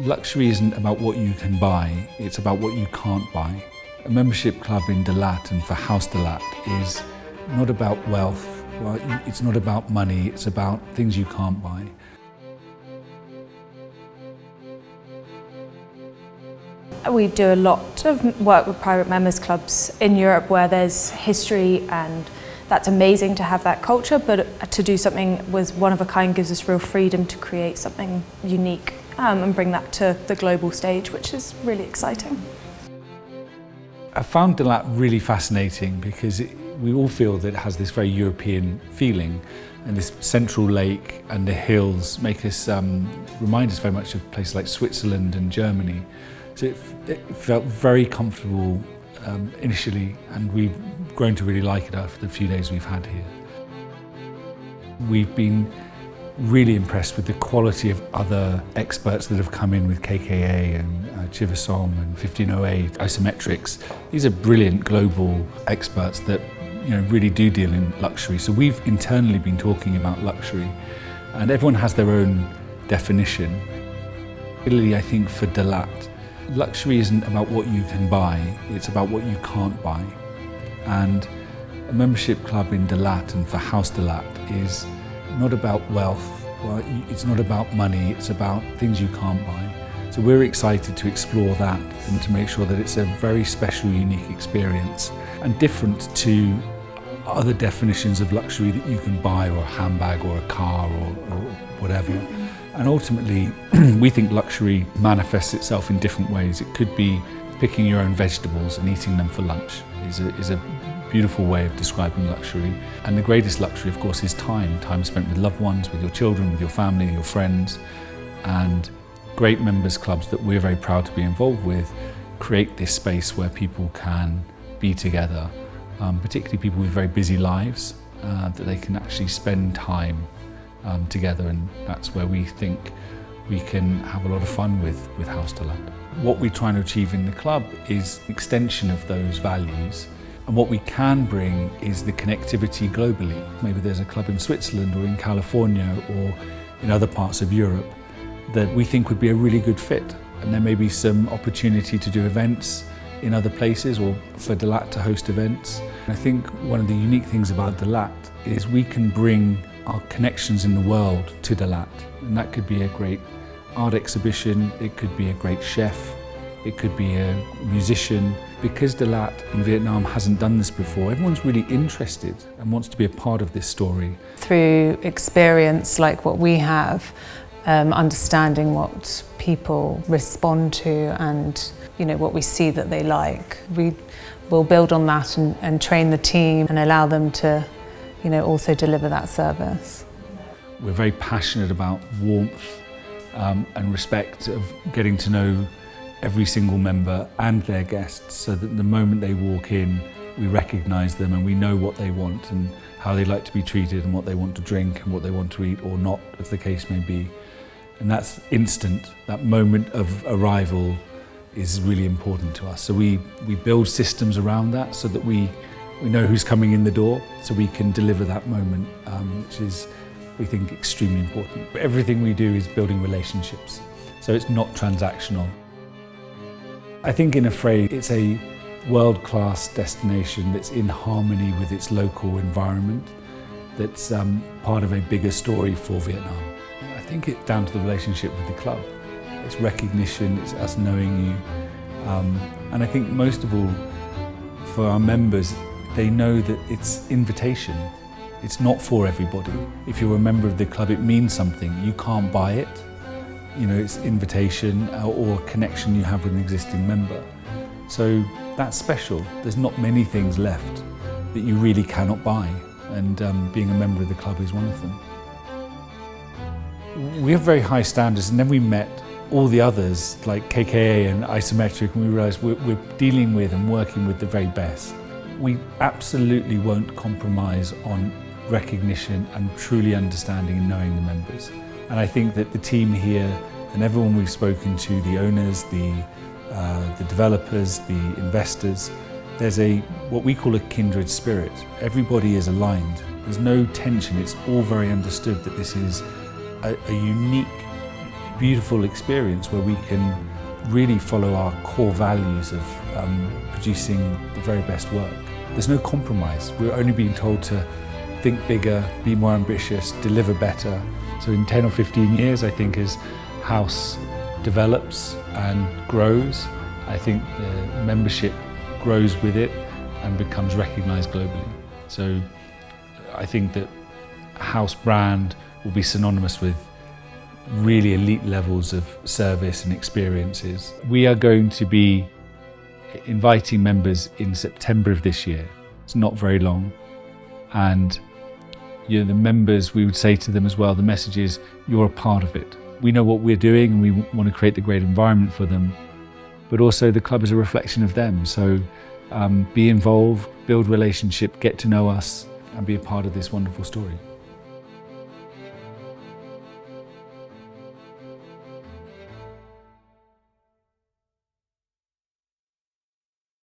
Luxury isn't about what you can buy, it's about what you can't buy. A membership club in De Laat and for House De Laat is not about wealth, well, it's not about money, it's about things you can't buy. We do a lot of work with private members clubs in Europe where there's history, and that's amazing to have that culture, but to do something with one of a kind gives us real freedom to create something unique and bring that to the global stage, which is really exciting. I found De Laat really fascinating because we all feel that it has this very European feeling, and this central lake and the hills make us, remind us very much of places like Switzerland and Germany. So it felt very comfortable initially, and we've grown to really like it after the few days we've had here. We've been really impressed with the quality of other experts that have come in with KKA and Chivasom and 1508, Isometrics. These are brilliant global experts that really do deal in luxury. So we've internally been talking about luxury, and everyone has their own definition. Really, I think for De Laat, luxury isn't about what you can buy, it's about what you can't buy. And a membership club in De Laat and for House De Laat is not about wealth, well, it's not about money, it's about things you can't buy. So we're excited to explore that and to make sure that it's a very special, unique experience and different to other definitions of luxury that you can buy, or a handbag or a car or whatever. And ultimately, we think luxury manifests itself in different ways. It could be picking your own vegetables and eating them for lunch is a beautiful way of describing luxury. And the greatest luxury, of course, is time spent with loved ones, with your children, with your family, your friends. And great members clubs that we're very proud to be involved with create this space where people can be together, particularly people with very busy lives, that they can actually spend time together, and that's where we think we can have a lot of fun with House De Laat. What we're trying to achieve in the club is an extension of those values, and what we can bring is the connectivity globally. Maybe there's a club in Switzerland or in California or in other parts of Europe that we think would be a really good fit, and there may be some opportunity to do events in other places or for De Laat to host events. I think one of the unique things about De Laat is we can bring our connections in the world to De Laat, and that could be a great art exhibition, it could be a great chef, it could be a musician. Because De Laat in Vietnam hasn't done this before, everyone's really interested and wants to be a part of this story. Through experience like what we have, understanding what people respond to and what we see that they like, we will build on that and train the team and allow them to also deliver that service. We're very passionate about warmth and respect of getting to know every single member and their guests, so that the moment they walk in, we recognise them and we know what they want and how they like to be treated and what they want to drink and what they want to eat or not, as the case may be. And that's instant. That moment of arrival is really important to us. So we build systems around that so that we know who's coming in the door, so we can deliver that moment, which is, we think, extremely important. Everything we do is building relationships, so it's not transactional. I think in a phrase, it's a world-class destination that's in harmony with its local environment, that's part of a bigger story for Vietnam. I think it's down to the relationship with the club. It's recognition, it's us knowing you. And I think most of all, for our members, they know that it's invitation. It's not for everybody. If you're a member of the club, it means something. You can't buy it. It's invitation or connection you have with an existing member. So that's special. There's not many things left that you really cannot buy, and being a member of the club is one of them. We have very high standards, and then we met all the others like KKA and Isometric, and we realised we're dealing with and working with the very best. We absolutely won't compromise on recognition and truly understanding and knowing the members. And I think that the team here and everyone we've spoken to, the owners, the developers, the investors, there's what we call a kindred spirit. Everybody is aligned. There's no tension. It's all very understood that this is a unique beautiful experience where we can really follow our core values of producing the very best work. There's no compromise. We're only being told to think bigger, be more ambitious, deliver better. So in 10 or 15 years, I think as House develops and grows, I think the membership grows with it and becomes recognised globally. So I think that House brand will be synonymous with really elite levels of service and experiences. We are going to be inviting members in September of this year. It's not very long. And the members, we would say to them as well, the message is, you're a part of it. We know what we're doing and we want to create the great environment for them, but also the club is a reflection of them. So be involved, build relationship, get to know us and be a part of this wonderful story.